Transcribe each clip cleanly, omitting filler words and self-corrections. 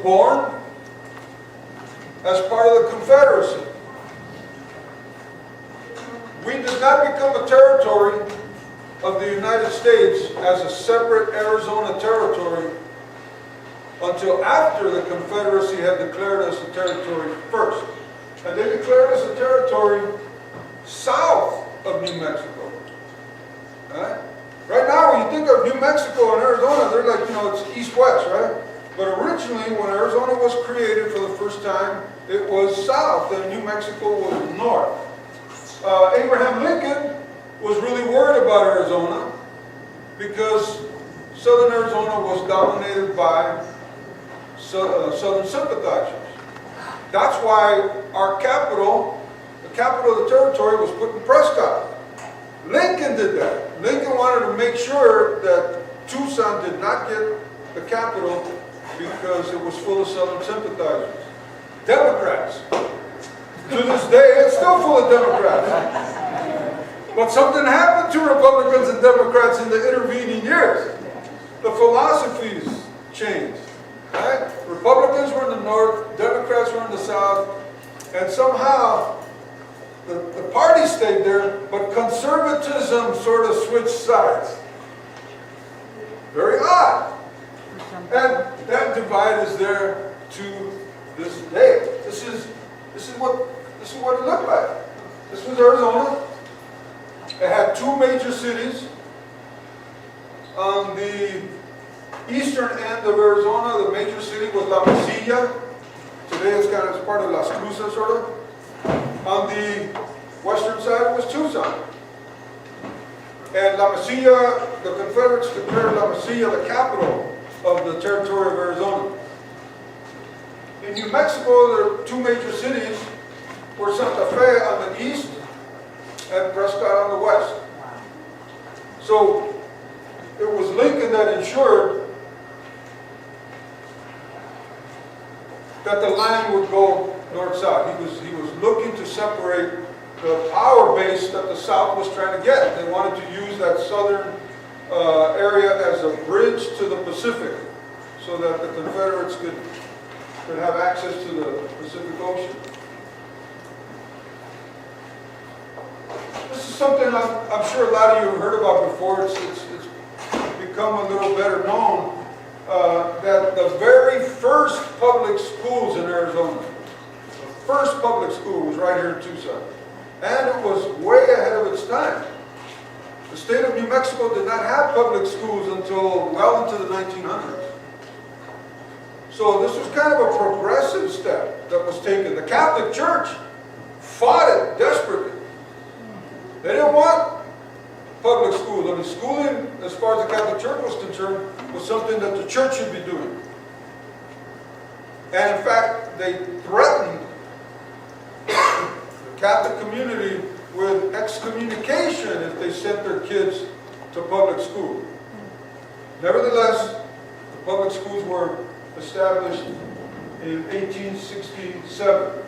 born as part of the Confederacy. We did not become a territory of the United States as a separate Arizona territory until after the Confederacy had declared us a territory first. And they declared us a territory south of New Mexico. Right? Right now, when you think of New Mexico and Arizona, they're like, it's east-west, right? But originally, when Arizona was created for the first time, it was south, and New Mexico was north. Abraham Lincoln was really worried about Arizona because southern Arizona was dominated by southern sympathizers. That's why our capital, the capital of the territory, was put in Prescott. Lincoln did that. Lincoln wanted to make sure that Tucson did not get the capital because it was full of southern sympathizers. Democrats. To this day, it's still full of Democrats. But something happened to Republicans and Democrats in the intervening years. The philosophies changed. Right? Republicans were in the north, Democrats were in the south, and somehow the party stayed there, but conservatism sort of switched sides. Very odd. And that divide is there to this day. This is what it looked like. This was Arizona. It had two major cities. On the eastern end of Arizona, the major city was La Mesilla. Today it's part of Las Cruces, sort of. On the western side was Tucson. And La Mesilla, the Confederates declared La Mesilla the capital of the territory of Arizona. In New Mexico, there are two major cities, were Santa Fe on the east and Prescott on the west. So it was Lincoln that ensured that the line would go north-south. He was looking to separate the power base that the South was trying to get. They wanted to use that southern area as a bridge to the Pacific so that the Confederates could have access to the Pacific Ocean. This is something I'm sure a lot of you have heard about before. It's become a little better known that the very first public schools in Arizona, the first public school was right here in Tucson. And it was way ahead of its time. The state of New Mexico did not have public schools until well into the 1900s. So this was kind of a progressive step that was taken. The Catholic Church fought it desperately. They didn't want public schools. I mean, schooling, as far as the Catholic Church was concerned, was something that the church should be doing. And in fact, they threatened the Catholic community with excommunication if they sent their kids to public school. Nevertheless, the public schools were established in 1867.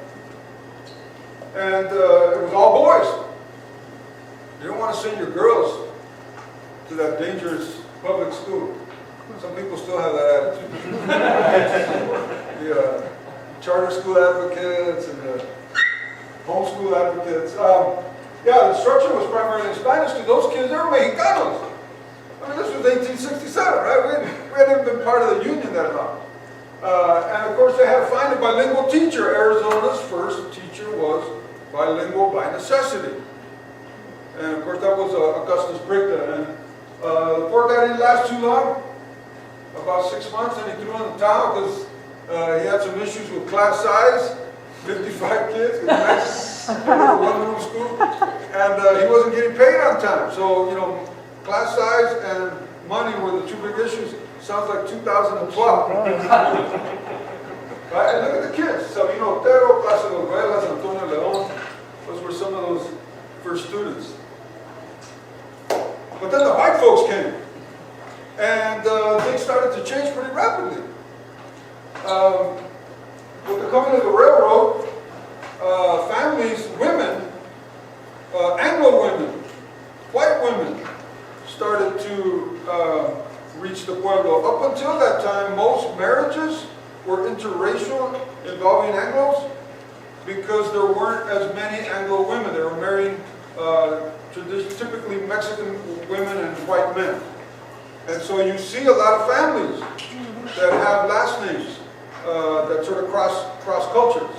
And it was all boys. You don't want to send your girls to that dangerous public school. Some people still have that attitude. The charter school advocates and the homeschool advocates. Yeah, the instruction was primarily in Spanish because those kids, they were Mexicanos. I mean, this was 1867, right? We hadn't even been part of the Union that long. And of course, they had to find a bilingual teacher. Arizona's first teacher was bilingual by necessity. And of course, that was Augustus Bricta. And the poor guy didn't last too long, about 6 months, and he threw in the towel because he had some issues with class size, 55 kids, one room school, and he wasn't getting paid on time. So, class size and money were the two big issues. Sounds like 2012. Right? And look at the kids. So, Otero, Plaza de los Velas, Antonio León, those were some of those first students. But then the white folks came, and things started to change pretty rapidly. With the coming of the railroad, families, women, Anglo women, white women, started to reach the pueblo. Up until that time, most marriages were interracial, involving Anglos, because there weren't as many Anglo women. They were marrying typically Mexican women and white men. And so you see a lot of families that have last names that sort of cross cultures.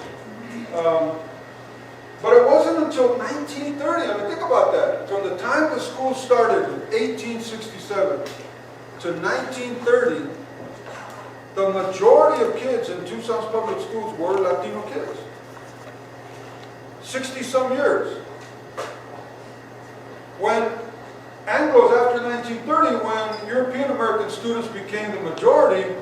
But it wasn't until 1930, I mean, think about that. From the time the school started in 1867 to 1930, the majority of kids in Tucson's public schools were Latino kids. 60-some years. When Anglos, after 1930, when European American students became the majority,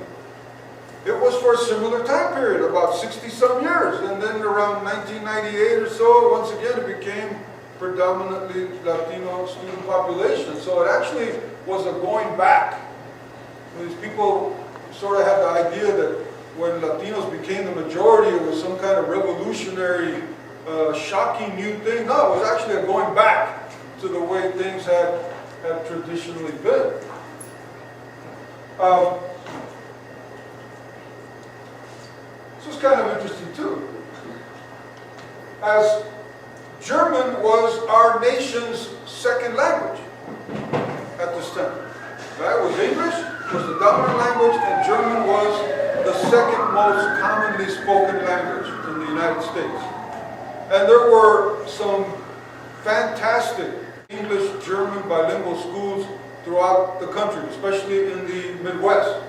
it was for a similar time period, about 60-some years. And then around 1998 or so, once again, it became predominantly Latino student population. So it actually was a going back. These people sort of had the idea that when Latinos became the majority, it was some kind of revolutionary, shocking new thing. No, it was actually a going back to the way things had traditionally been. This is kind of interesting too. As German was our nation's second language at this time. Right? It was English was the dominant language, and German was the second most commonly spoken language in the United States. And there were some fantastic English-German bilingual schools throughout the country, especially in the Midwest.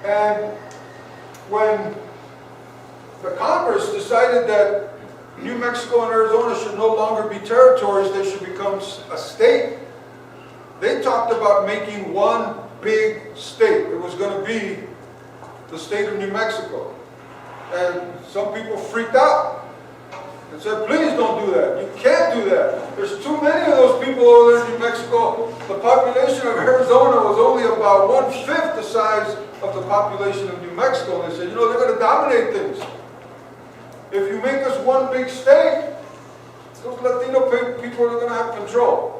And when the Congress decided that New Mexico and Arizona should no longer be territories, they should become a state, they talked about making one big state. It was going to be the state of New Mexico. And some people freaked out and said, please don't do that. You can't do that. There's too many of those people over there in New Mexico. The population of Arizona was only about 1/5 the size of the population of New Mexico. And they said, you know, they're going to dominate things. If you make us one big state, those Latino people are going to have control.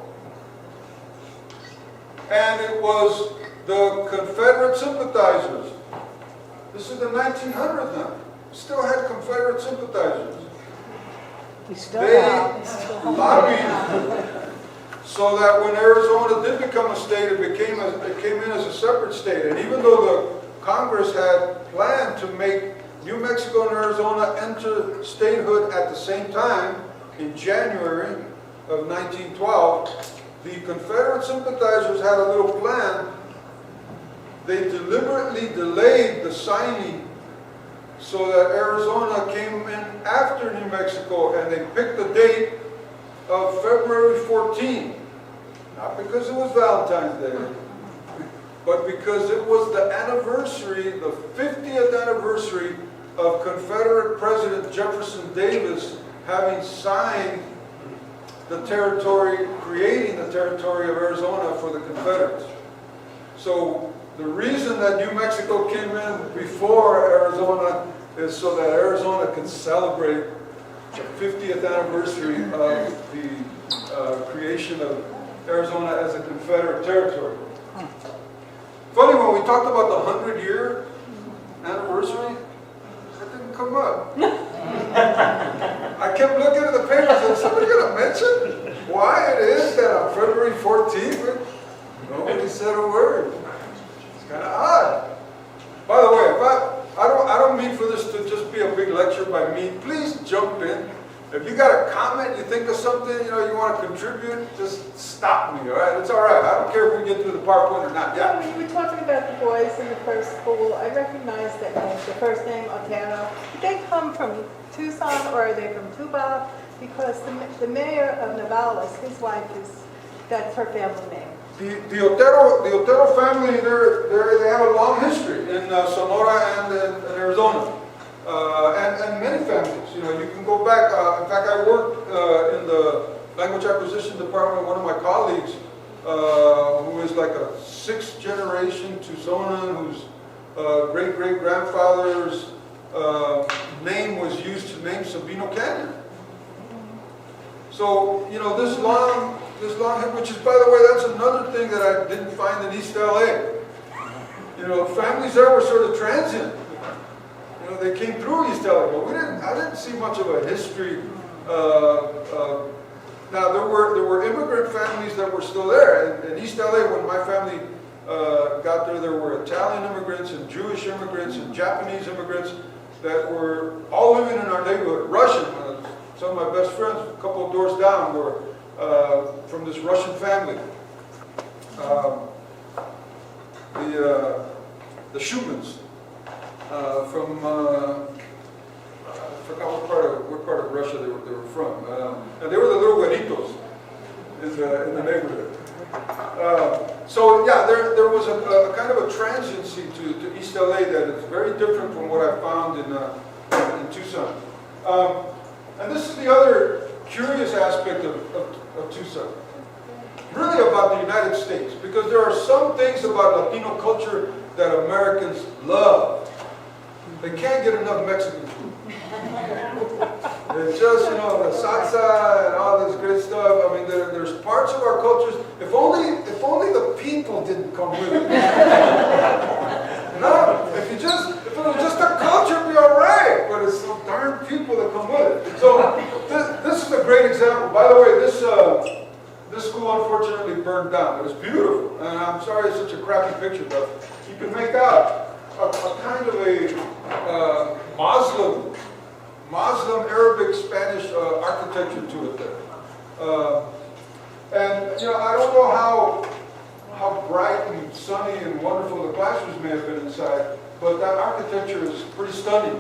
And it was the Confederate sympathizers. This is the 1900s now. Still had Confederate sympathizers. They lobbied so that when Arizona did become a state, it came in as a separate state. And even though the Congress had planned to make New Mexico and Arizona enter statehood at the same time in January of 1912, the Confederate sympathizers had a little plan. They deliberately delayed the signing so that Arizona came in after New Mexico, and they picked the date of February 14. Not because it was Valentine's Day, but because it was the anniversary, the 50th anniversary of Confederate President Jefferson Davis having signed the territory, creating the territory of Arizona for the Confederates. So the reason that New Mexico came in before Arizona is so that Arizona can celebrate the 50th anniversary of the creation of Arizona as a Confederate territory. Funny, when we talked about the 100-year anniversary, that didn't come up. I kept looking at the papers and somebody going to mention why it is that on February 14th, nobody said a word. It's kind of odd. By the way, I don't mean for this to just be a big lecture by me. Please jump in. If you got a comment, you think of something, you want to contribute, just stop me, all right? It's all right. I don't care if we get through the PowerPoint or not. Yeah. When you were talking about the boys in the first school, I recognize that the first name, Otero. Did they come from Tucson or are they from Tuba? Because the mayor of Nogales, his wife that's her family name. The Otero family, they have a long history in Sonora and in Arizona. And many families, you can go back. In fact, I worked in the language acquisition department. One of my colleagues, who is like a 6th generation Tucsonan, whose great-great-grandfather's name was used to name Sabino Canyon. So, this long, which is, by the way, that's another thing that I didn't find in East LA. You know, families there were sort of transient. You know, they came through East LA, but I didn't see much of a history. Now there were immigrant families that were still there. In East LA, when my family got there, there were Italian immigrants and Jewish immigrants and Japanese immigrants that were all living in our neighborhood. Russian. Some of my best friends, a couple of doors down, were from this Russian family. The Schumans from I forgot what part of Russia they were from, and they were the little güeritos in the neighborhood. So yeah, there was a kind of a transiency to East LA that is very different from what I found in Tucson. And this is the other curious aspect of Tucson, really about the United States, because there are some things about Latino culture that Americans love. They can't get enough Mexican food. It's just, you know, the salsa and all this great stuff. I mean, there's parts of our cultures. If only the people didn't come with it. No, if it was just a culture, it'd be all right. But it's some darn people that come with it. So this is a great example. By the way, this school unfortunately burned down. It was beautiful, and I'm sorry it's such a crappy picture, but you can make out a kind of a Muslim, Arabic, Spanish architecture to it there. And, you know, I don't know how bright and sunny and wonderful the classrooms may have been inside, but that architecture is pretty stunning.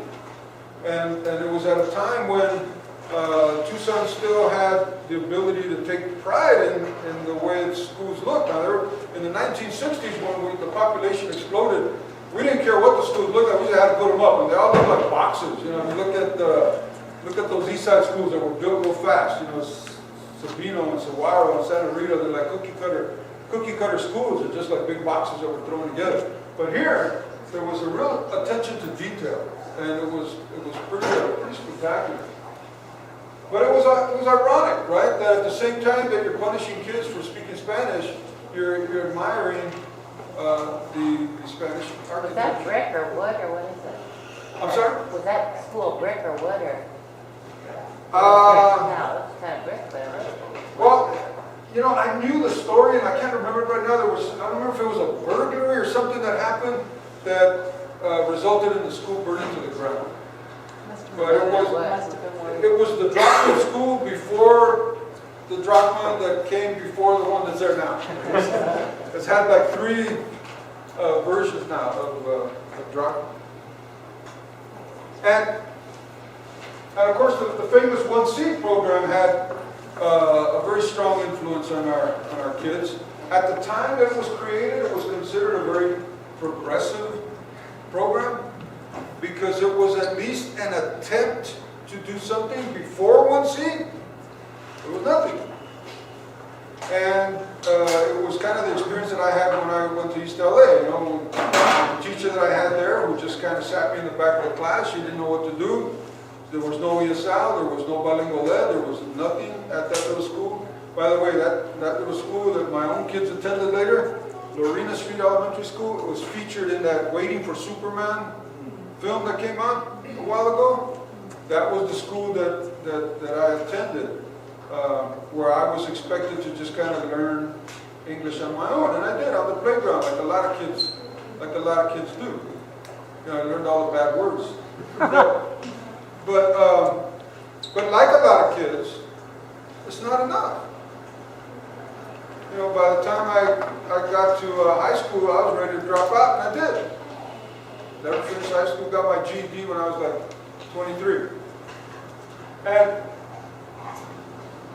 And it was at a time when Tucson still had the ability to take pride in the way its schools looked. Now, in the 1960s, when the population exploded, we didn't care what the schools looked like. We just had to put them up, and they all looked like boxes. You know, you look at those East Side schools that were built real fast. You know, Sabino and Saguaro and Santa Rita. They're like cookie cutter schools. They're just like big boxes that were thrown together. But here, there was a real attention to detail, and it was pretty spectacular. But it was ironic, right? That at the same time that you're punishing kids for speaking Spanish, you're admiring the Spanish architecture. Was that brick or wood, or what is it? I'm sorry? Was that school brick or wood, or? No, it's kind of brick, but it was. Well, you know, I knew the story, and I can't remember it right now. I don't remember if it was a burglary or something that happened that resulted in the school burning to the ground. But it was the Drachman school before the Drachman that came before the one that's there now. It's had like 3 versions now of Drachman. And of course, the famous 1C program had a very strong influence on our kids. At the time that it was created, it was considered a very progressive program, because it was at least an attempt to do something before 1C. It was nothing. And it was kind of the experience that I had when I went to East LA. You know, the teacher that I had there, who just kind of sat me in the back of the class, she didn't know what to do. There was no ESL, there was no bilingual ed, there was nothing at that little school. By the way, that little school that my own kids attended later, Lorena Street Elementary School, it was featured in that Waiting for Superman film that came out a while ago. That was the school that I attended, where I was expected to just kind of learn English on my own, and I did on the playground, like a lot of kids do. You know, I learned all the bad words. But like a lot of kids, it's not enough. You know, by the time I got to high school, I was ready to drop out, and I did. Never finished high school, got my GED when I was like 23. And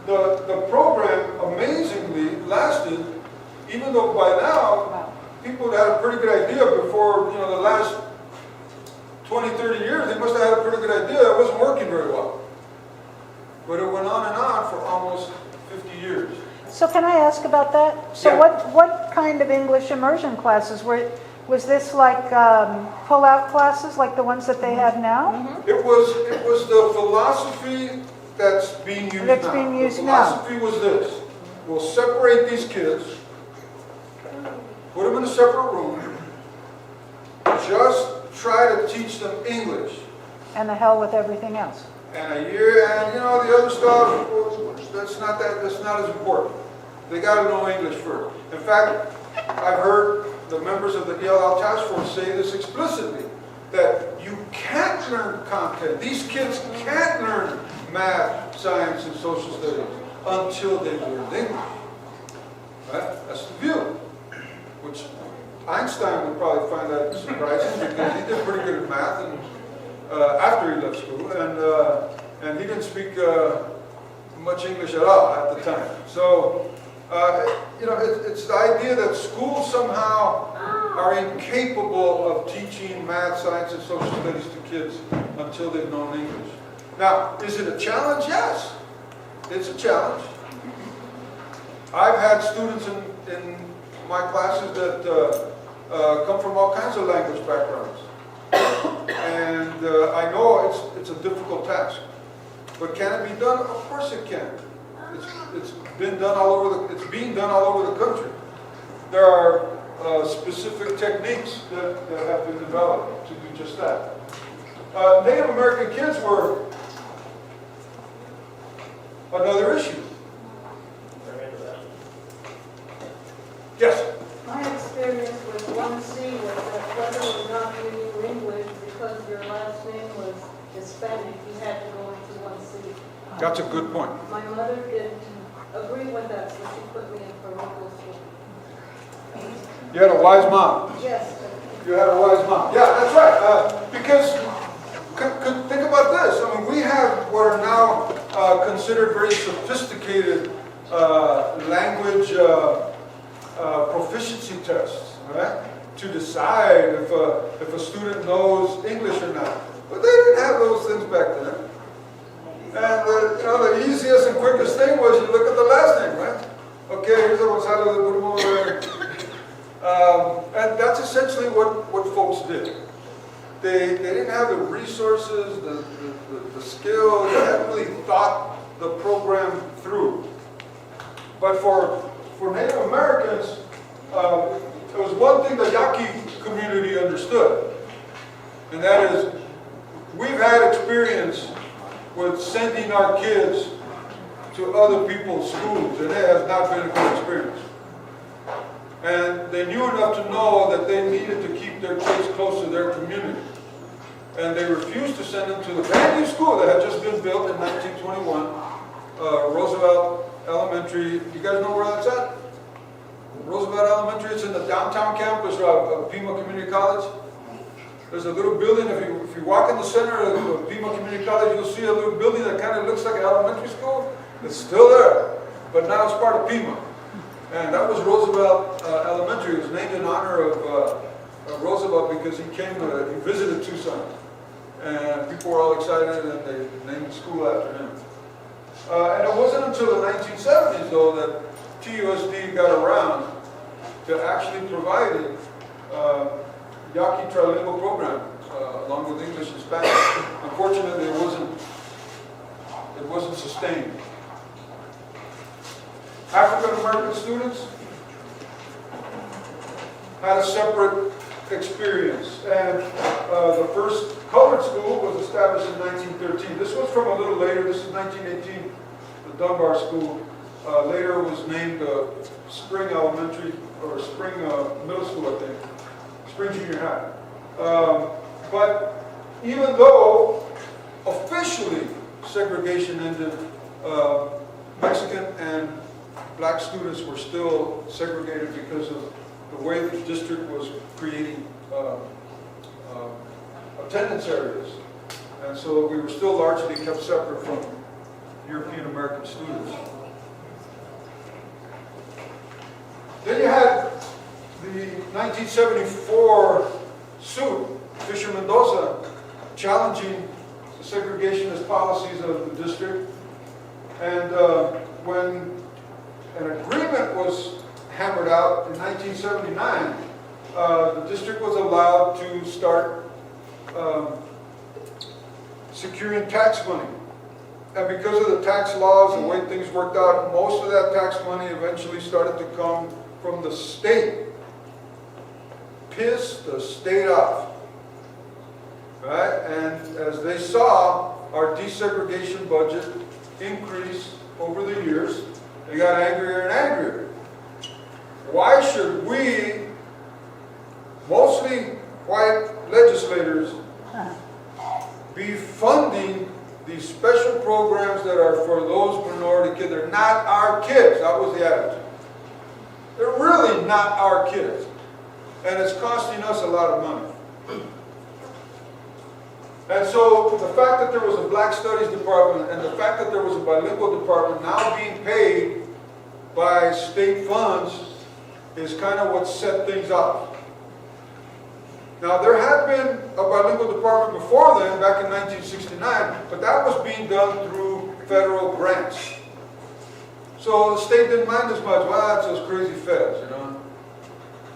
the program amazingly lasted, even though by now, people had a pretty good idea before, you know, the last 20, 30 years, they must have had a pretty good idea. It wasn't working very well. But it went on and on for almost 50 years. So can I ask about that? So Yeah. what kind of English immersion classes was this, like pull-out classes like the ones that they have now? Mm-hmm. It was the philosophy that's being used now. That's being used the now. philosophy was this: we'll separate these kids, put them in a separate room, just try to teach them English. And the hell with everything else. And a year, and you know, the other stuff, well, that's not as important. They got to know English first. In fact, I've heard the members of the ELL task force say this explicitly, that you can't learn content. These kids can't learn math, science, and social studies until they learn English. Right? That's the view. Which Einstein would probably find that surprising because he did pretty good at math and after he left school, and he didn't speak much English at all at the time. So, you know, it's the idea that schools somehow are incapable of teaching math, science, and social studies to kids until they've known English. Now, is it a challenge? Yes, it's a challenge. I've had students in my classes that come from all kinds of language backgrounds. And I know it's a difficult task. But can it be done? Of course it can. It's being done all over the country. There are specific techniques that have been developed to do just that. Native American kids were another issue. Yes? My experience with 1C was that whether or not you knew English, because your last name was Hispanic, you had to go into 1C. That's a good point. My mother didn't agree with that, so she put me in parochial school. You had a wise mom. Yes. You had a wise mom. Yeah, that's right. Because think about this. I mean, we have what are now considered very sophisticated language proficiency tests, right? To decide if a student knows English or not. But they didn't have those things back then. And you know, the easiest and quickest thing was you look at the last name, right? Okay, here's the Gonzalo de Burmo. And that's essentially what folks did. They didn't have the resources, the skill, they hadn't really thought the program through. But for Native Americans, it was one thing the Yaqui community understood. And that is, we've had experience with sending our kids to other people's schools, and it has not been a good experience. And they knew enough to know that they needed to keep their kids close to their community. And they refused to send them to the brand new school that had just been built in 1921, Roosevelt Elementary. You guys know where that's at? Roosevelt Elementary. It's in the downtown campus of Pima Community College. There's a little building. If you walk in the center of Pima Community College, you'll see a little building that kind of looks like an elementary school. It's still there, but now it's part of Pima. And that was Roosevelt Elementary. It was named in honor of Roosevelt because he visited Tucson. And people were all excited and they named the school after him. And it wasn't until the 1970s, though, that TUSD got around to actually providing Yaqui trilingual program along with English and Spanish. Unfortunately, it wasn't sustained. African American students had a separate experience, and the first colored school was established in 1913. This was from a little later. This is 1918, the Dunbar School. Later it was named Spring Elementary, or Spring Middle School, I think. Spring Junior High. But even though officially segregation ended, Mexican and black students were still segregated because of the way the district was creating attendance areas. And so we were still largely kept separate from European American students. Then you had the 1974 suit, Fisher Mendoza, challenging the segregationist policies of the district. And when an agreement was hammered out in 1979, the district was allowed to start securing tax money. And because of the tax laws, the way things worked out, most of that tax money eventually started to come from the state. Piss the state off. right? And as they saw our desegregation budget increase over the years, they got angrier and angrier. Why should we, mostly white legislators, be funding these special programs that are for those minority kids? They're not our kids. That was the attitude. They're really not our kids. And it's costing us a lot of money. And so the fact that there was a Black Studies department and the fact that there was a bilingual department now being paid by state funds is kind of what set things up. Now, there had been a bilingual department before then, back in 1969, but that was being done through federal grants. So the state didn't mind as much. Well, that's those crazy feds, you know.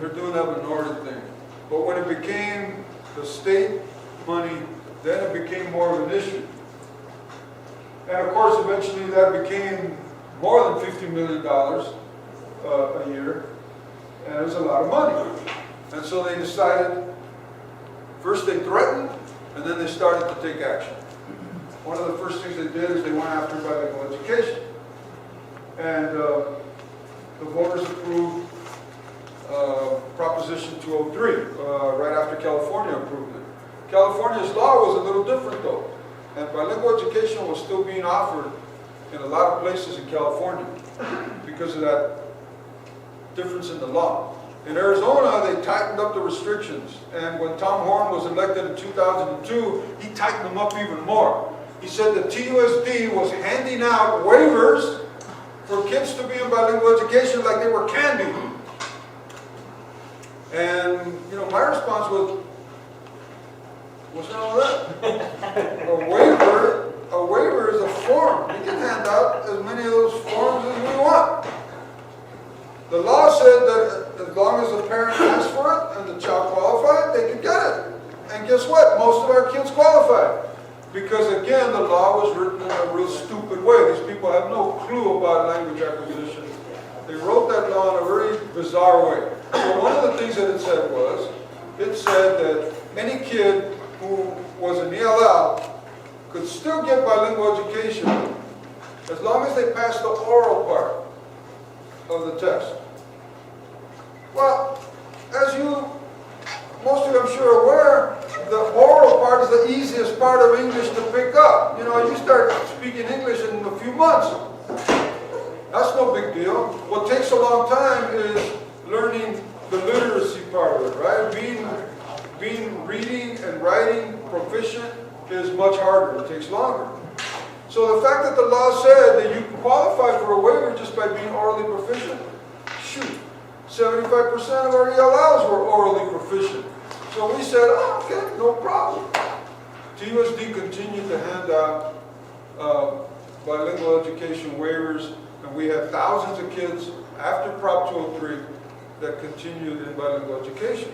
They're doing that minority thing. But when it became the state money, then it became more of an issue. And of course, eventually that became more than $50 million a year. And it was a lot of money. And so they decided, first they threatened, and then they started to take action. One of the first things they did is they went after bilingual education. And the voters approved Proposition 203, right after California approved it. California's law was a little different though. And bilingual education was still being offered in a lot of places in California because of that difference in the law. In Arizona, they tightened up the restrictions. And when Tom Horn was elected in 2002, he tightened them up even more. He said that TUSD was handing out waivers for kids to be in bilingual education like they were candy. And, you know, my response was, what's wrong with that? A waiver is a form. We can hand out as many of those forms as we want. The law said that as long as the parent asked for it and the child qualified, they could get it. And guess what? Most of our kids qualified. Because again, the law was written in a real stupid way. These people have no clue about language acquisition. They wrote that law in a very bizarre way. So one of the things that it said was, it said that any kid who was an ELL could still get bilingual education as long as they passed the oral part of the test. Well, as you, most of you I'm sure are aware, the oral part is the easiest part of English to pick up. You know, you start speaking English in a few months. That's no big deal. What takes a long time is learning the literacy part of it, right? Being reading and writing proficient is much harder. It takes longer. So the fact that the law said that you can qualify for a waiver just by being orally proficient, shoot, 75% of our ELLs were orally proficient. So we said, oh, okay, no problem. TUSD continued to hand out bilingual education waivers, and we had thousands of kids after Prop 203 that continued in bilingual education.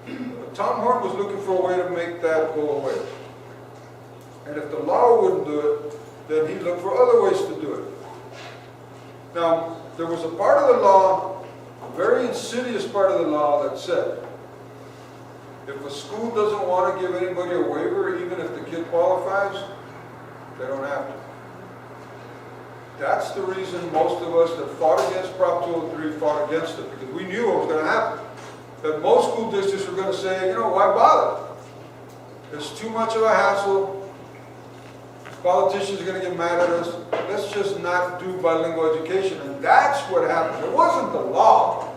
But Tom Horn was looking for a way to make that go away. And if the law wouldn't do it, then he looked for other ways to do it. Now, there was a part of the law, a very insidious part of the law that said, if a school doesn't want to give anybody a waiver, even if the kid qualifies, they don't have to. That's the reason most of us that fought against Prop 203 fought against it, because we knew what was going to happen. That most school districts were going to say, you know, why bother? It's too much of a hassle. Politicians are going to get mad at us. Let's just not do bilingual education. And that's what happened. It wasn't the law.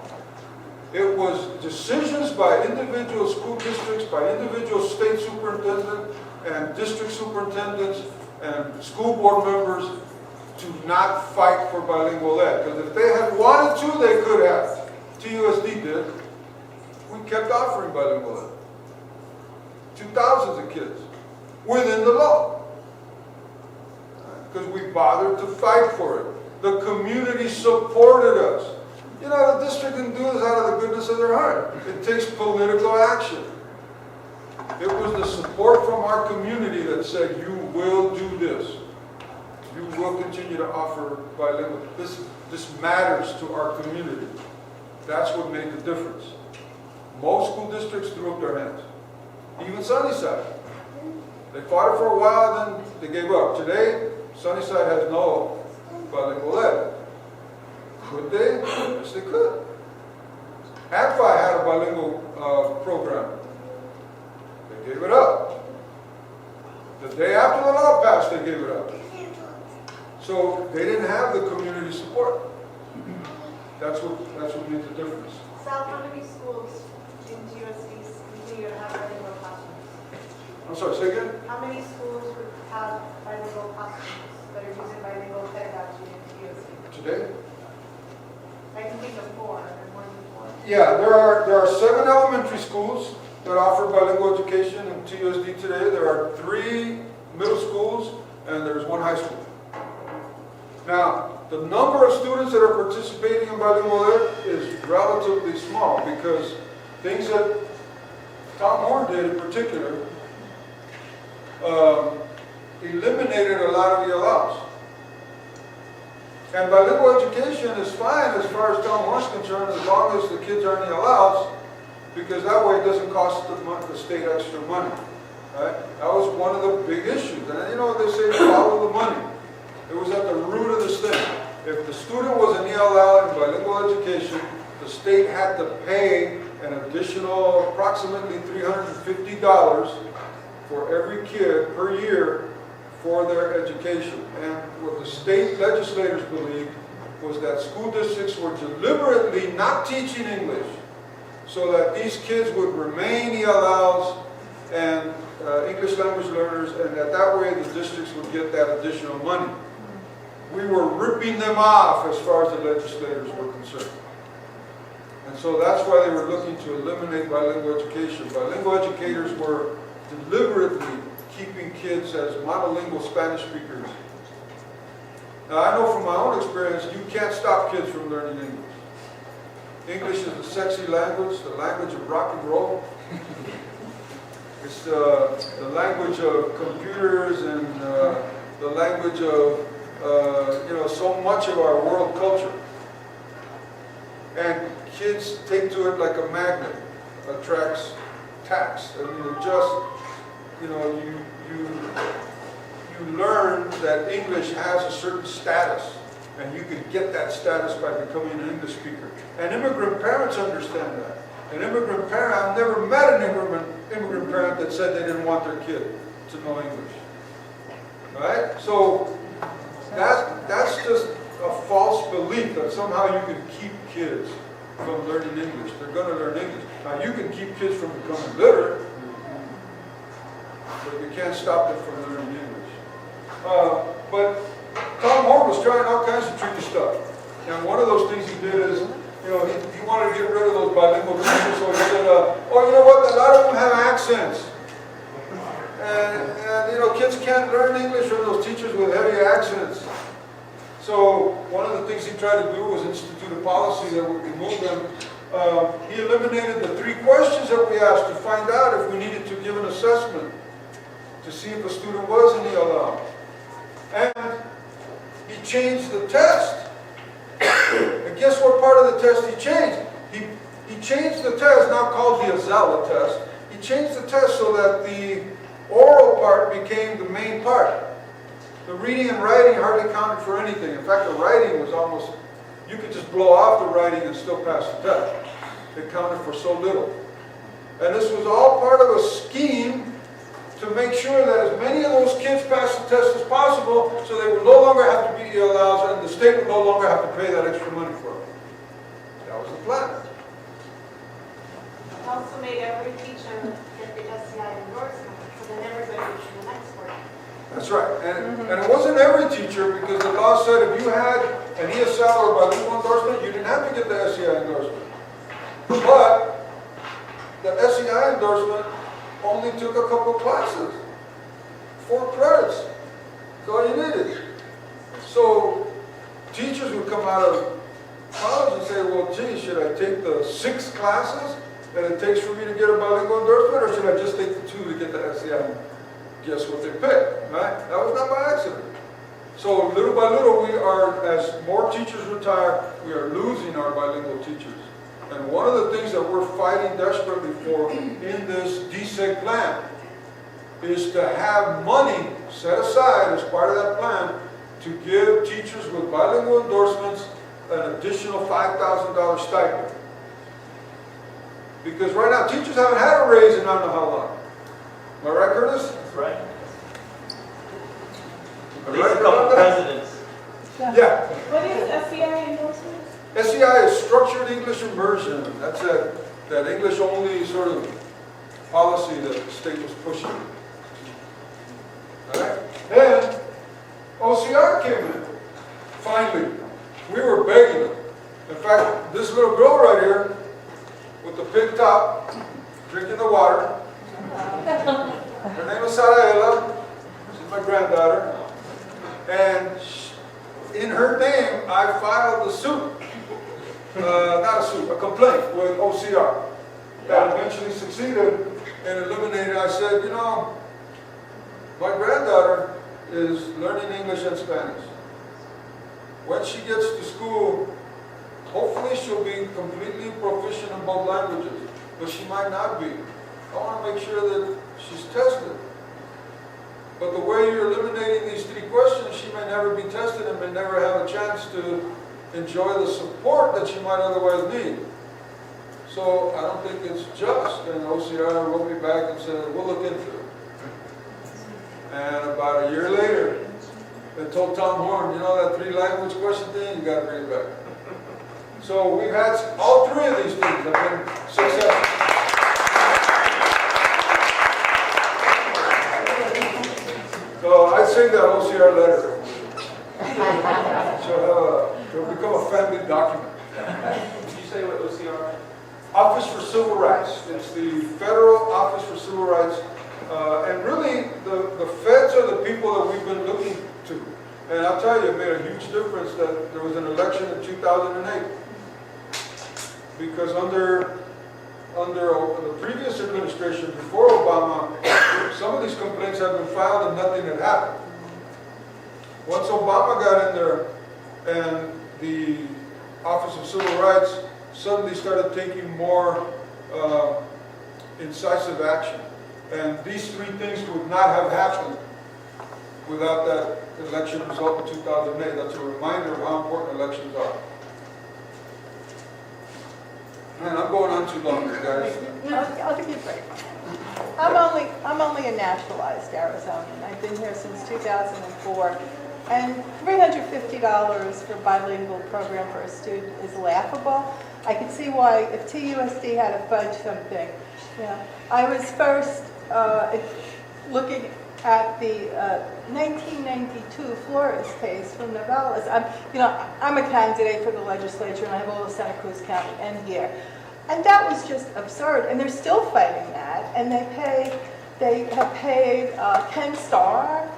It was decisions by individual school districts, by individual state superintendents and district superintendents and school board members to not fight for bilingual ed. Because if they had wanted to, they could have. TUSD did. We kept offering bilingual ed to thousands of kids within the law. Because we bothered to fight for it. The community supported us. You know, the district didn't do this out of the goodness of their heart. It takes political action. It was the support from our community that said, you will do this. You will continue to offer bilingual. This matters to our community. That's what made the difference. Most school districts threw up their hands. Even Sunnyside. They fought it for a while, then they gave up. Today, Sunnyside has no bilingual ed. Could they? Yes, they could. ACFI had a bilingual program. They gave it up. The day after the law passed, they gave it up. So they didn't have the community support. That's what made the difference. Sal, how many schools in GUSD continue to have bilingual classrooms? I'm sorry, say again? How many schools would have bilingual classrooms that are using bilingual pedagogy in GUSD? Today? I can think of 4, or more than 4. Yeah, there are 7 elementary schools that offer bilingual education in TUSD today. There are 3 middle schools and there's 1 high school. Now, the number of students that are participating in bilingual ed is relatively small because things that Tom Horn did in particular eliminated a lot of the allows. And bilingual education is fine as far as Tom Horn's concerned as long as the kids are in the allows, because that way it doesn't cost the state extra money. Right? That was one of the big issues. And you know what they say, follow the money. It was at the root of this thing. If the student was an ELL in bilingual education, the state had to pay an additional approximately $350 for every kid per year for their education. And what the state legislators believed was that school districts were deliberately not teaching English so that these kids would remain ELLs and English language learners, and that way the districts would get that additional money. We were ripping them off as far as the legislators were concerned. And so that's why they were looking to eliminate bilingual education. Bilingual educators were deliberately keeping kids as monolingual Spanish speakers. Now I know from my own experience, you can't stop kids from learning English. English is a sexy language, the language of rock and roll. It's the language of computers and the language of so much of our world culture. And kids take to it like a magnet, attracts tax. I mean, it just, you learn that English has a certain status, and you can get that status by becoming an English speaker. And immigrant parents understand that. An immigrant parent, I've never met an immigrant parent that said they didn't want their kid to know English. Right? So that's just a false belief that somehow you can keep kids from learning English. They're going to learn English. Now you can keep kids from becoming literate, but you can't stop them from learning English. But Tom Horn was trying all kinds of tricky stuff. And one of those things he did is, he wanted to get rid of those bilingual teachers, so he said, you know what, a lot of them have accents. And kids can't learn English from those teachers with heavy accents. So one of the things he tried to do was institute a policy that would remove them. He eliminated the 3 questions that we asked to find out if we needed to give an assessment to see if a student was in ELL. And he changed the test. And guess what part of the test he changed? He changed the test, now called the Azella test. He changed the test so that the oral part became the main part. The reading and writing hardly counted for anything. In fact, the writing was almost, you could just blow off the writing and still pass the test. It counted for so little. And this was all part of a scheme to make sure that as many of those kids passed the test as possible, so they would no longer have to be ELLs and the state would no longer have to pay that extra money for them. That was the plan. It also made every teacher get the SCI endorsement, so then everybody was in the next word. That's right. And it wasn't every teacher, because the law said if you had an ESL or bilingual endorsement, you didn't have to get the SCI endorsement. But the SCI endorsement only took a couple classes, 4 credits. That's all you needed. So teachers would come out of college and say, well, gee, should I take the 6 classes that it takes for me to get a bilingual endorsement, or should I just take the 2 to get the SCI? Guess what they picked, right? That was not by accident. So little by little, we are, as more teachers retire, we are losing our bilingual teachers. And one of the things that we're fighting desperately for in this DSEG plan is to have money set aside as part of that plan to give teachers with bilingual endorsements an additional $5,000 stipend. Because right now, teachers haven't had a raise in I don't know how long. Am I right, Curtis? That's right. Am At I least right a couple about that? presidents. Yeah. What is SCI endorsement? SEI is structured English immersion. That's that English only sort of policy that the state was pushing. All right? Then OCR came in. Finally, we were begging them. In fact, this little girl right here with the pink top, drinking the water. Her name is Saraela. She's my granddaughter. And in her name, I filed a suit. Not a suit, a complaint with OCR. That eventually succeeded in eliminating. I said, you know, my granddaughter is learning English and Spanish. When she gets to school, hopefully she'll be completely proficient in both languages, but she might not be. I want to make sure that she's tested. But the way you're eliminating these three questions, she may never be tested and may never have a chance to enjoy the support that she might otherwise need. So I don't think it's just. And OCR wrote me back and said, we'll look into it. And about a year later, they told Tom Horn, you know that 3-language question thing, you got to bring it back. So we've had all three of these things have been successful. So I'd say that OCR letter. She'll become a family document. Did you say what OCR? Office for Civil Rights. It's the Federal Office for Civil Rights. And really, the feds are the people that we've been looking to. And I'll tell you, it made a huge difference that there was an election in 2008. Because under the previous administration, before Obama, some of these complaints had been filed and nothing had happened. Once Obama got in there and the Office of Civil Rights suddenly started taking more incisive action. And these three things would not have happened without that election result in 2008. That's a reminder of how important elections are. Man, I'm going on too long here, guys. I'll give you a break. I'm only a naturalized Arizonan. I've been here since 2004. And $350 for a bilingual program for a student is laughable. I can see why if TUSD had to fudge something. Yeah. I was first looking at the 1992 Flores case from Nogales. I'm a candidate for the legislature, and I have all of Santa Cruz County and here. And that was just absurd. And they're still fighting that. And they have paid Ken Starr,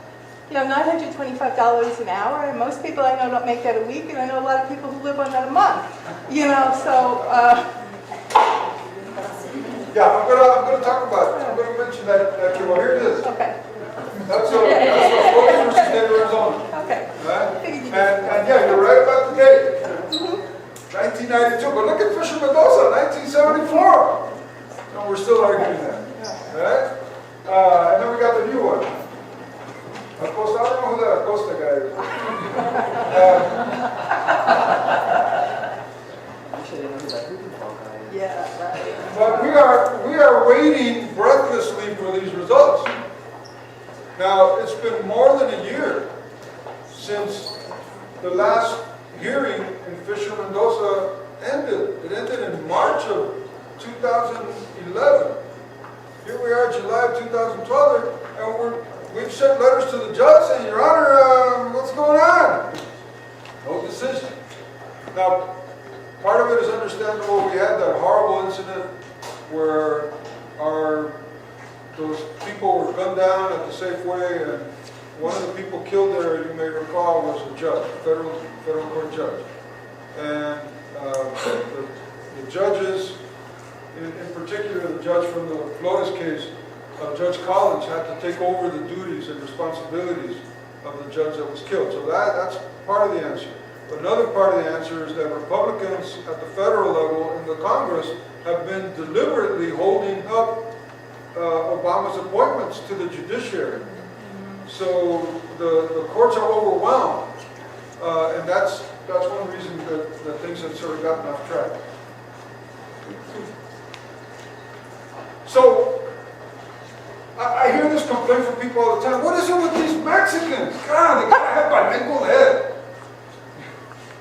$925 an hour. And most people I know don't make that a week, and I know a lot of people who live on that a month. Yeah, I'm gonna talk about it. I'm gonna mention that. Well, here it is. Okay. That's Florida versus State of Arizona. Okay. Right? And yeah, you're right about the date. 1992. But look at Fisher Mendoza, 1974. And we're still arguing that. Right? And then we got the new one. Acosta, I don't know who that Acosta guy is. Yeah, right. But we are waiting breathlessly for these results. Now, it's been more than a year since the last hearing in Fisher Mendoza ended. It ended in March of 2011. Here we are, July of 2012, and we've sent letters to the judge saying, Your Honor, what's going on? No decision. Now, part of it is understandable. We had that horrible incident where those people were gunned down at the Safeway, and one of the people killed there, you may recall, was a judge, a federal court judge. And the judges, in particular the judge from the Flores case, Judge Collins, had to take over the duties and responsibilities of the judge that was killed. So that's part of the answer. But another part of the answer is that Republicans at the federal level in the Congress have been deliberately holding up Obama's appointments to the judiciary. So the courts are overwhelmed. And that's one reason that things have sort of gotten off track. So, I hear this complaint from people all the time. What is it with these Mexicans? God, they gotta have bilingual ed.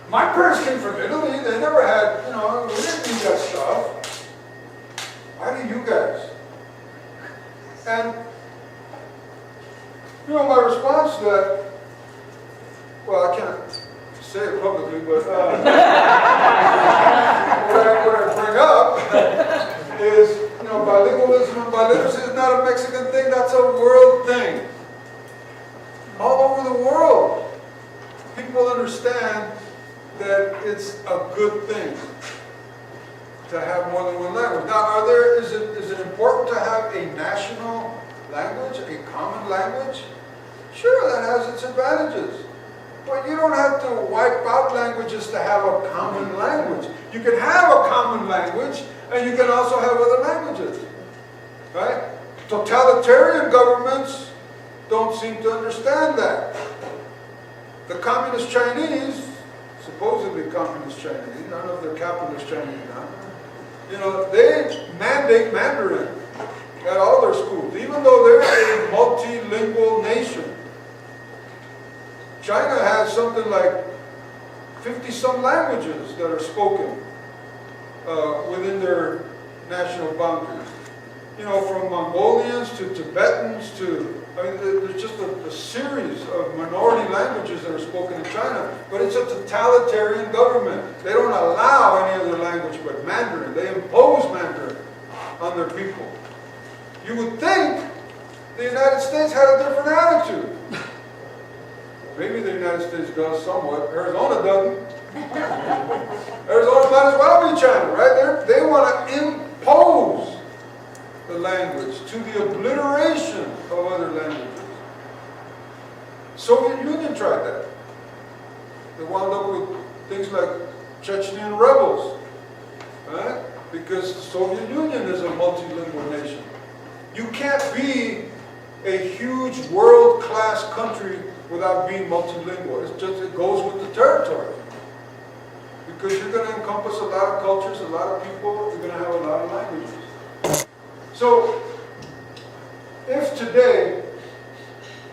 My parents came from Italy. They never had, we didn't need that stuff. Why do you guys? And, my response to that, well, I can't say it publicly, but what I bring up is, bilingualism and biliteracy is not a Mexican thing, that's a world thing. All over the world, people understand that it's a good thing to have more than one language. Now, is it important to have a national language, a common language? Sure, that has its advantages. But you don't have to wipe out languages to have a common language. You can have a common language, and you can also have other languages. Right? Totalitarian governments don't seem to understand that. The communist Chinese, supposedly communist Chinese, I don't know if they're capitalist Chinese or not, they mandate Mandarin at all their schools, even though they're a multilingual nation. China has something like 50-some languages that are spoken within their national boundaries. From Mongolians to Tibetans to, there's just a series of minority languages that are spoken in China, but it's a totalitarian government. They don't allow any other language but Mandarin. They impose Mandarin on their people. You would think the United States had a different attitude. Maybe the United States does somewhat. Arizona doesn't. Arizona might as well be China, right? They want to impose the language to the obliteration of other languages. Soviet Union tried that. They wound up with things like Chechen rebels, right? Because the Soviet Union is a multilingual nation. You can't be a huge world-class country without being multilingual. It goes with the territory. Because you're going to encompass a lot of cultures, a lot of people, you're going to have a lot of languages. So, if today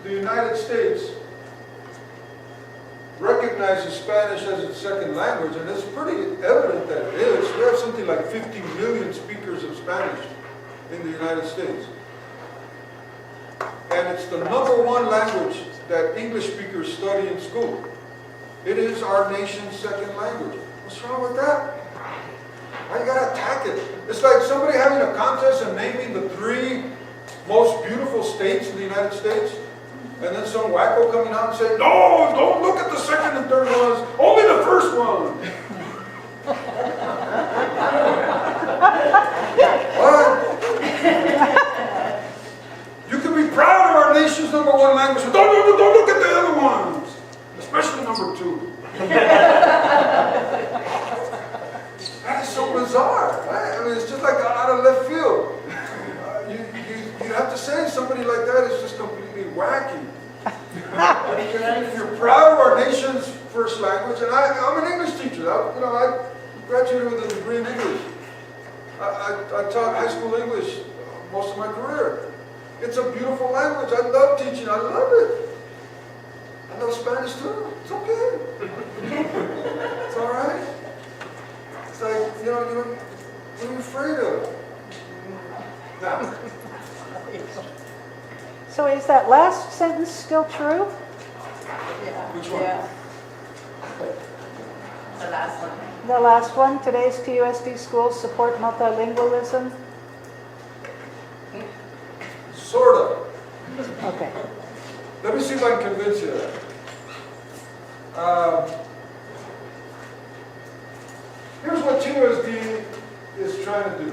the United States recognizes Spanish as its second language, and it's pretty evident that it is, we have something like 50 million speakers of Spanish in the United States. And it's the #1 language that English speakers study in school. It is our nation's second language. What's wrong with that? Why you gotta attack it? It's like somebody having a contest and naming the 3 most beautiful states in the United States, and then some wacko coming out and saying, no, don't look at the second and third ones, only the first one. What? You can be proud of our nation's #1 language, but don't look at the other ones, especially #2. That is so bizarre, right? It's just like out of left field. You have to say somebody like that is just completely wacky. If you're proud of our nation's first language, and I'm an English teacher. I graduated with a degree in English. I taught high school English most of my career. It's a beautiful language. I love teaching. I love it. I love Spanish too. It's okay. It's all right. It's like, what are you afraid of? Now. So is that last sentence still true? Yeah. Which one? Yeah. The last one. The last one, today's PUSD schools support multilingualism? Sort of. Okay. Let me see if I can convince you of that. Here's what TUSD is trying to do.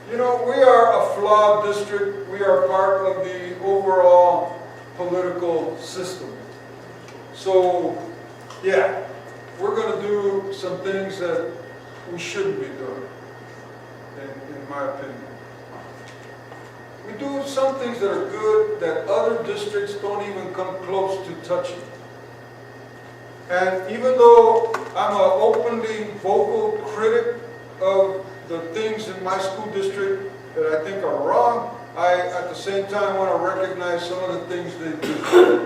We are a flawed district. We are part of the overall political system. So, yeah, we're going to do some things that we shouldn't be doing, in my opinion. We do some things that are good that other districts don't even come close to touching. And even though I'm an openly vocal critic of the things in my school district that I think are wrong, I, at the same time, want to recognize some of the things they do.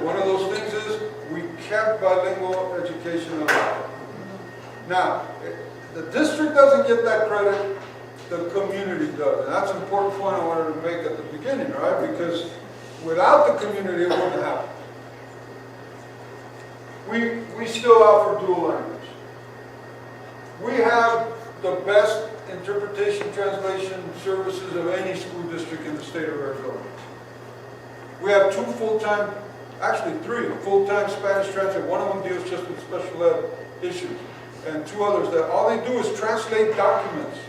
One of those things is we kept bilingual education alive. Now, the district doesn't get that credit, the community does. And that's an important point I wanted to make at the beginning, right? Because without the community, it wouldn't happen. We still offer dual language. We have the best interpretation translation services of any school district in the state of Arizona. We have 2 full-time, actually 3 full-time Spanish translators. One of them deals just with special ed issues, and 2 others that all they do is translate documents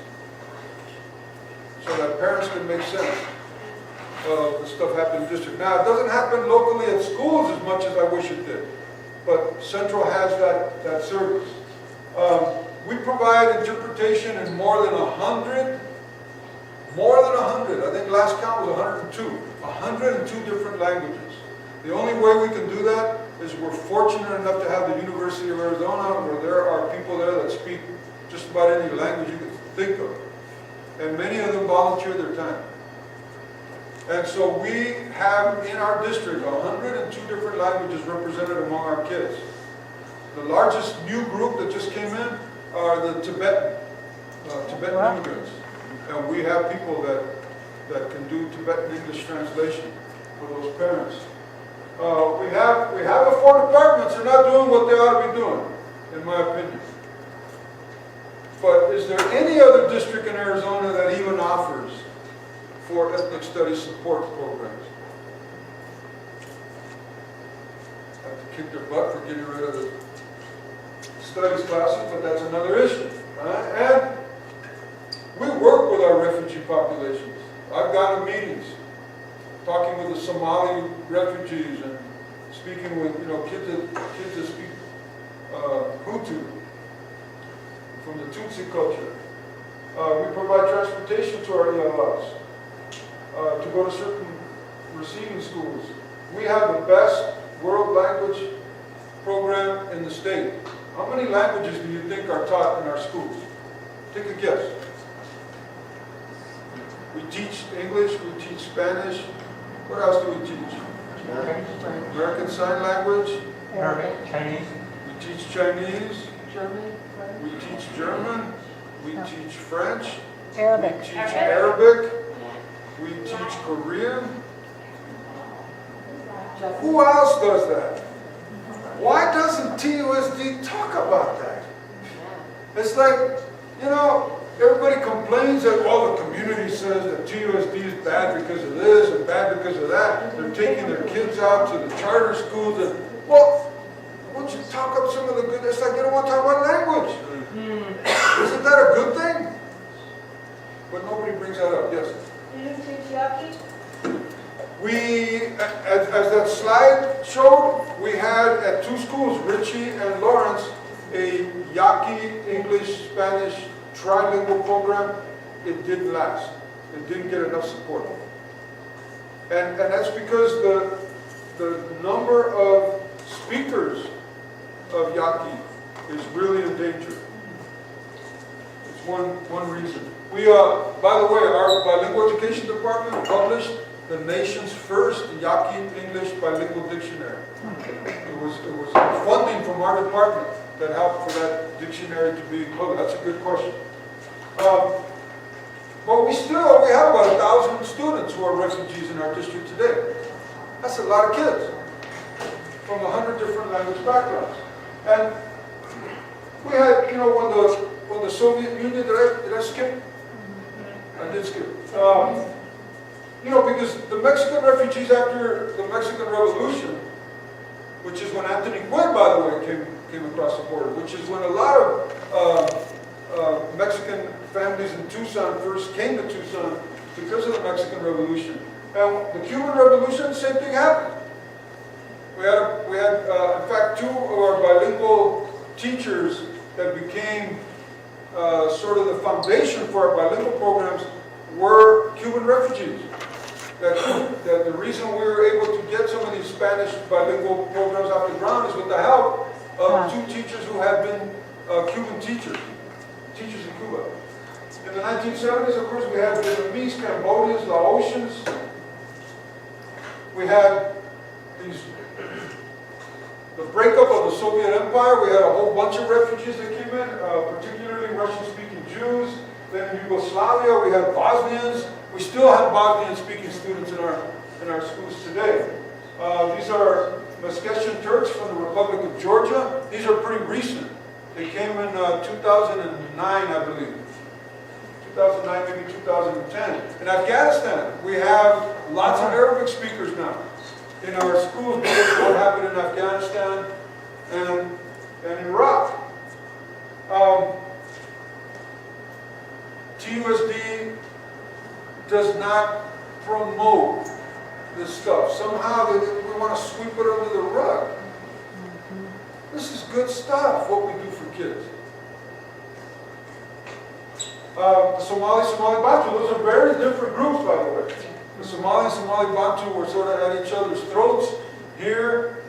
so that parents can make sense of the stuff happening in the district. Now, it doesn't happen locally at schools as much as I wish it did, but Central has that service. We provide interpretation in more than 100, I think last count was 102 different languages. The only way we can do that is we're fortunate enough to have the University of Arizona, where there are people there that speak just about any language you can think of. And many of them volunteer their time. And so we have in our district 102 different languages represented among our kids. The largest new group that just came in are the Tibetan immigrants. And we have people that can do Tibetan English translation for those parents. We have 4 departments that are not doing what they ought to be doing, in my opinion. But is there any other district in Arizona that even offers 4 ethnic studies support programs? I have to kick their butt for getting rid of the studies classes, but that's another issue. And we work with our refugee populations. I've gone to meetings, talking with the Somali refugees and speaking with kids that speak Hutu from the Tutsi culture. We provide transportation to our ELLs to go to certain receiving schools. We have the best world language program in the state. How many languages do you think are taught in our schools? Take a guess. We teach English, we teach Spanish. What else do we teach? American Sign Language. Arabic, Chinese. We teach Chinese. German, We teach German. We teach French. Arabic. We teach Arabic. We teach Korean. Who else does that? Why doesn't TUSD talk about that? It's like, everybody complains that, well, the community says that TUSD is bad because of this and bad because of that. They're taking their kids out to the charter schools. And, well, why don't you talk up some of the good? It's like you don't want to talk about language. Isn't that a good thing? But nobody brings that up. Yes? Do you teach Yaqui? We, as that slide showed, we had at 2 schools, Ritchie and Lawrence, a Yaqui English Spanish trilingual program. It didn't last. It didn't get enough support. And that's because the number of speakers of Yaqui is really in danger. It's one reason. We, by the way, our bilingual education department published the nation's first Yaqui English bilingual dictionary. It was funding from our department that helped for that dictionary to be published. That's a good question. But we have about 1,000 students who are refugees in our district today. That's a lot of kids from 100 different language backgrounds. And we had, when the Soviet Union, did I skip? I did skip. Because the Mexican refugees after the Mexican Revolution, which is when Anthony Quinn, by the way, came across the border, which is when a lot of Mexican families in Tucson first came to Tucson because of the Mexican Revolution. And the Cuban Revolution, the same thing happened. We had in fact, 2 of our bilingual teachers that became sort of the foundation for our bilingual programs were Cuban refugees that bilingual programs off the ground is with the help of two teachers who had been Cuban teachers in Cuba. In the 1970s, of course, we had Vietnamese, Cambodians, Laotians. We had the breakup of the Soviet Empire. We had a whole bunch of refugees that came in, particularly Russian-speaking Jews. Then in Yugoslavia, we had Bosnians. We still have Bosnian-speaking students in our schools today. These are Meskhetian Turks from the Republic of Georgia. These are pretty recent. They came in 2009, I believe. 2009, maybe 2010. In Afghanistan, we have lots of Arabic speakers now in our schools because of what happened in Afghanistan and Iraq. TUSD does not promote this stuff. Somehow we want to sweep it under the rug. This is good stuff, what we do for kids. The Somali Bantu, those are very different groups, by the way. The Somali and Somali Bantu were sort of at each other's throats. Here,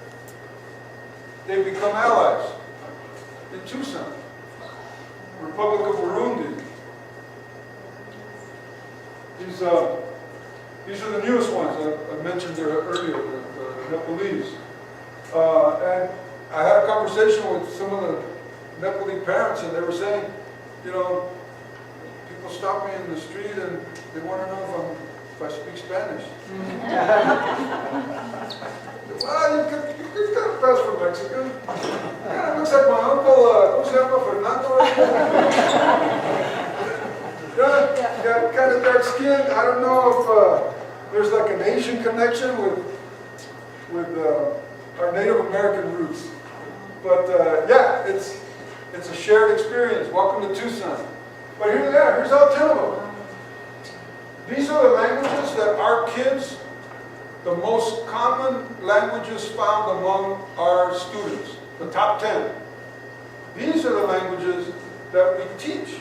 they become allies. In Tucson, Republic of Burundi. These are the newest ones I mentioned earlier, the Nepalese. And I had a conversation with some of the Nepali parents, and they were saying, you know, people stop me in the street and they want to know if I speak Spanish. Well, you could kind of pass for Mexican. Kind of looks like my uncle, who's the Uncle Fernando? Got kind of dark skin. I don't know if there's like an Asian connection with our Native American roots. But yeah, it's a shared experience. Welcome to Tucson. But here's how 10 of them. These are the languages that our kids, the most common languages found among our students, the top 10. These are the languages that we teach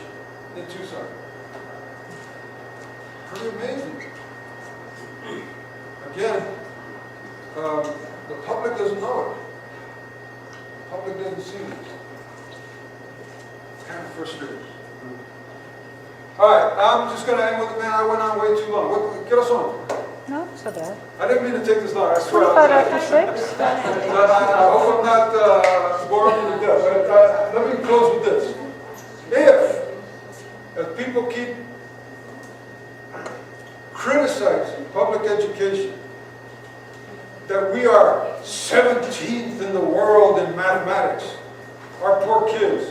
in Tucson. Pretty amazing. Again, the public doesn't know it. The public doesn't see this. It's kind of frustrating. All right, I'm just going to end with the man. I went on way too long. Get us on. No, it's not bad. I didn't mean to take this long. I swear. 25 after 6? I hope I'm not boring you to death. But, let me close with this. If people keep criticizing public education, that we are 17th in the world in mathematics, our poor kids,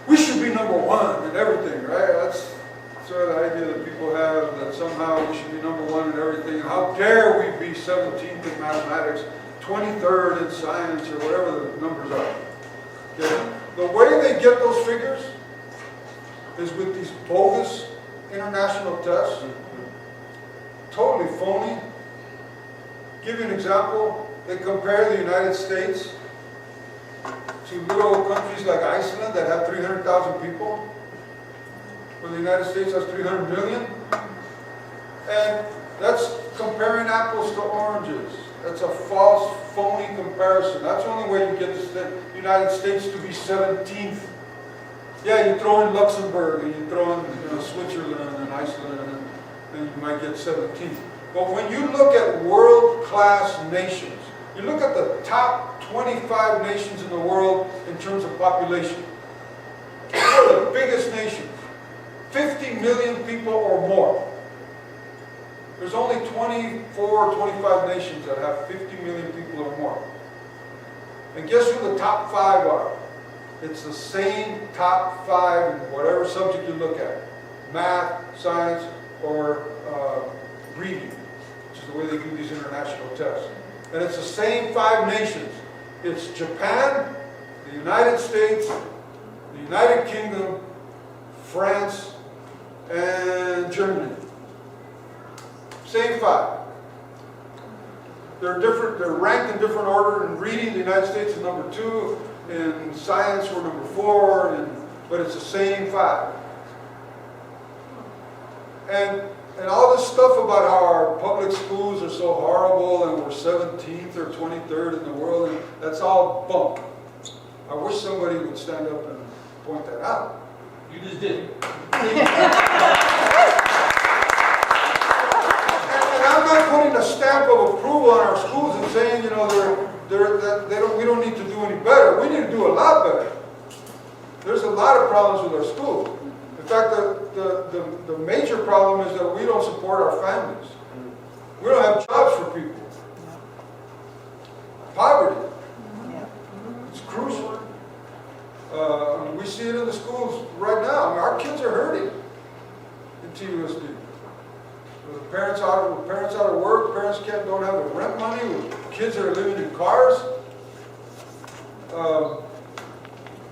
we should be number one in everything, right? That's sort of the idea that people have, that somehow we should be number one in everything. How dare we be 17th in mathematics, 23rd in science, or whatever the numbers are. Okay? The way they get those figures is with these bogus international tests, totally phony. Give you an example. They compare the United States to little countries like Iceland that have 300,000 people, where the United States has 300 million. And that's comparing apples to oranges. That's a false, phony comparison. That's the only way you get the United States to be 17th. Yeah, you throw in Luxembourg and you throw in Switzerland and Iceland, and you might get 17th. But when you look at world-class nations, you look at the top 25 nations in the world in terms of population. They're the biggest nations. 50 million people or more. There's only 24 or 25 nations that have 50 million people or more. And guess who the top 5 are? It's the same top 5 in whatever subject you look at. Math, science, or reading, which is the way they do these international tests. And it's the same 5 nations. It's Japan, the United States, the United Kingdom, France, and Germany. Same 5. They're different, they're ranked in different order. In reading, the United States is number 2. In science, we're number 4, but it's the same 5. And And all this stuff about how our public schools are so horrible and we're 17th or 23rd in the world, and that's all bunk. I wish somebody would stand up and point that out. You just did. And I'm not putting a stamp of approval on our schools and saying, you know, we don't need to do any better. We need to do a lot better. There's a lot of problems with our schools. In fact, the major problem is that we don't support our families. We don't have jobs for people. Poverty. It's crucial. We see it in the schools right now. I mean, our kids are hurting in TUSD. With parents out of work, parents don't have the rent money, with kids that are living in cars.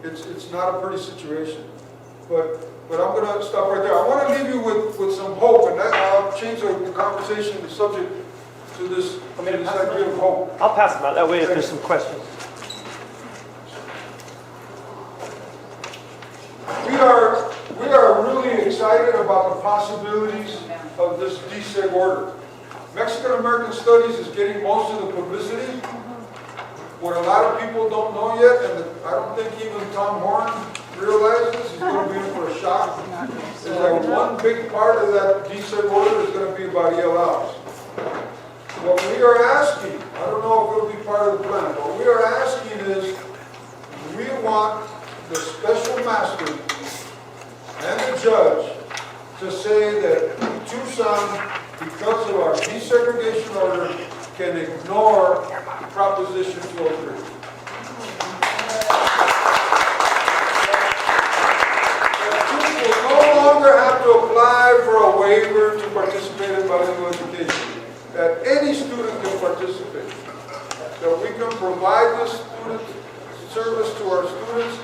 It's not a pretty situation. But I'm going to stop right there. I want to leave you with some hope, and I'll change the conversation, the subject, to this idea of hope. I'll pass them out. That way if there's some questions. We are really excited about the possibilities of this DSEG order. Mexican American Studies is getting most of the publicity. What a lot of people don't know yet, and I don't think even Tom Horn realizes, he's going to be in for a shock, is that one big part of that DSEG order is going to be about ELLs. What we are asking, I don't know if it'll be part of the plan, what we are asking is, we want the special master and the judge to say that Tucson, because of our desegregation order, can ignore Proposition 203. Students will no longer have to apply for a waiver to participate in bilingual education. That any student can participate. That we can provide this student service to our students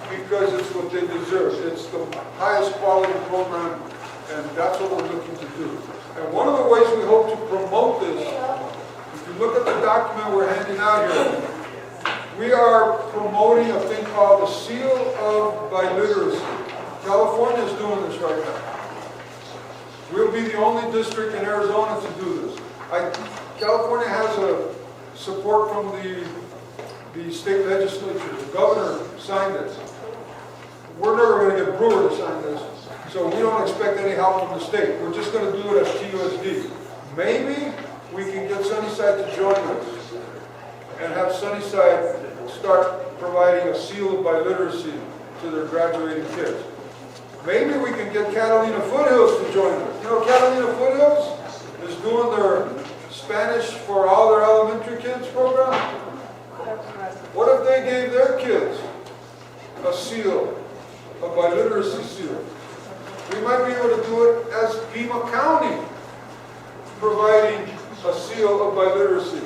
because it's what they deserve. It's the highest quality program, and that's what we're looking to do. And one of the ways we hope to promote this, if you look at the document we're handing out here, we are promoting a thing called the Seal of Biliteracy. California is doing this right now. We'll be the only district in Arizona to do this. California has a support from the state legislature. The governor signed this. We're never going to get Brewer to sign this, so we don't expect any help from the state. We're just going to do it as TUSD. Maybe we can get Sunnyside to join us and have Sunnyside start providing a seal of biliteracy to their graduating kids. Maybe we can get Catalina Foothills to join us. You know, Catalina Foothills is doing their Spanish for all their elementary kids program. What if they gave their kids a seal, a biliteracy seal? We might be able to do it as Pima County, providing a seal of biliteracy.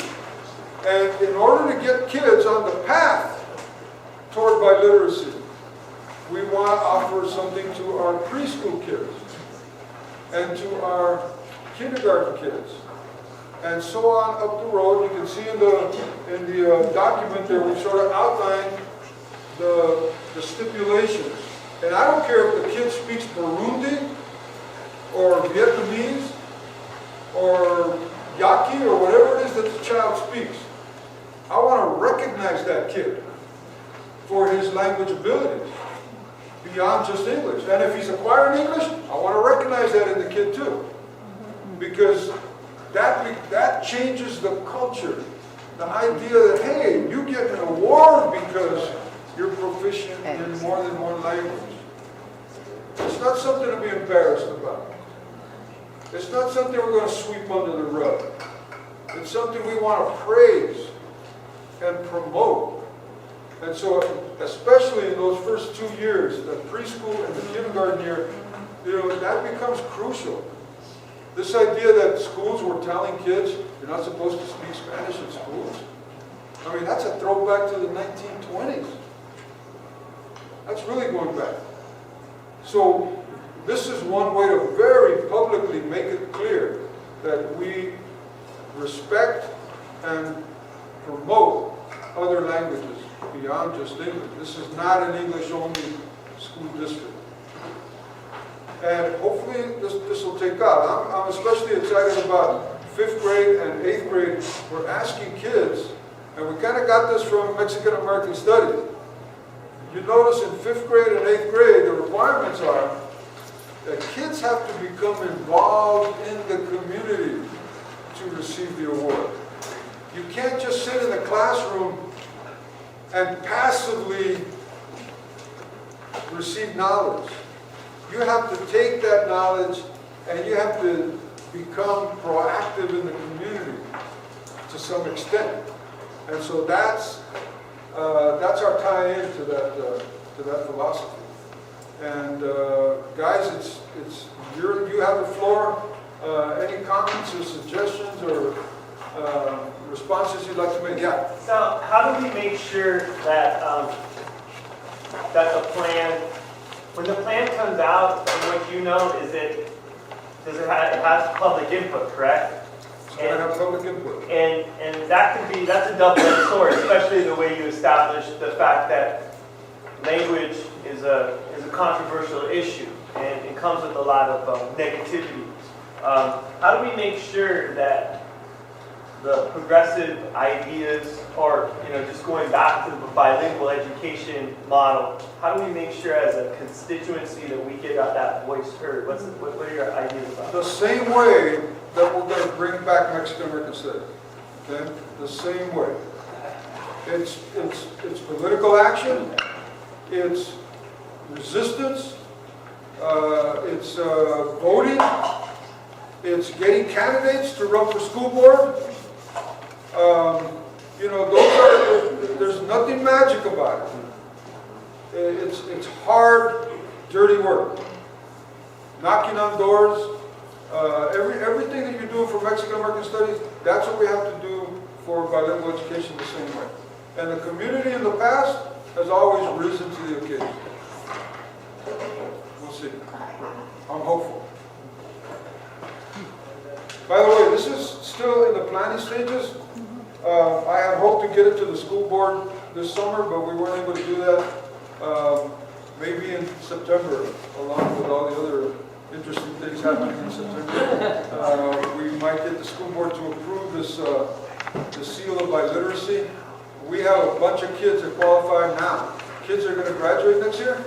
And in order to get kids on the path toward biliteracy, we want to offer something to our preschool kids and to our kindergarten kids, and so on up the road. You can see in the document there we sort of outlined the stipulations. And I don't care if the kid speaks Burundi or Vietnamese or Yaqui or whatever it is that the child speaks. I want to recognize that kid for his language abilities beyond just English. And if he's acquiring English, I want to recognize that in the kid too. Because that changes the culture. The idea that, hey, you get an award because you're proficient in more than one language. It's not something to be embarrassed about. It's not something we're going to sweep under the rug. It's something we want to praise and promote. And so, especially in those first 2 years, the preschool and the kindergarten year, that becomes crucial. This idea that schools were telling kids, you're not supposed to speak Spanish in schools. I mean, that's a throwback to the 1920s. That's really going back. So, this is one way to very publicly make it clear that we respect and promote other languages beyond just English. This is not an English-only school district. And hopefully this will take off. I'm especially excited about 5th grade and 8th grade. We're asking kids, and we kind of got this from Mexican American Studies. You notice in 5th grade and 8th grade, the requirements are that kids have to become involved in the community to receive the award. You can't just sit in the classroom and passively receive knowledge. You have to take that knowledge and you have to become proactive in the community to some extent. And so that's our tie-in to that philosophy. And guys, you have the floor. Any comments or suggestions or responses you'd like to make? Yeah. So how do we make sure that, that the plan, when the plan comes out, and what you know is it has public input, correct? It's going to have public input. And that's a double-edged sword, especially the way you established the fact that language is a controversial issue and it comes with a lot of negativity. How do we make sure that the progressive ideas, or just going back to the bilingual education model, how do we make sure as a constituency that we get that voice heard? What are your ideas about The same way that we're going to bring back Mexican American Studies. Okay? The same way. It's political action. It's resistance. It's voting. It's getting candidates to run for school board. There's nothing magic about it. It's hard, dirty work. Knocking on doors. Everything that you're doing for Mexican American Studies, that's what we have to do for bilingual education the same way. And the community in the past has always risen to the occasion. We'll see. I'm hopeful. By the way, this is still in the planning stages. I had hoped to get it to the school board this summer, but we weren't able to do that. Maybe in September, along with all the other interesting things happening in September. We might get the school board to approve this the seal of biliteracy. We have a bunch of kids that qualify now. Kids are going to graduate next year.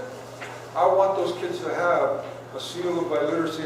I want those kids to have a seal of biliteracy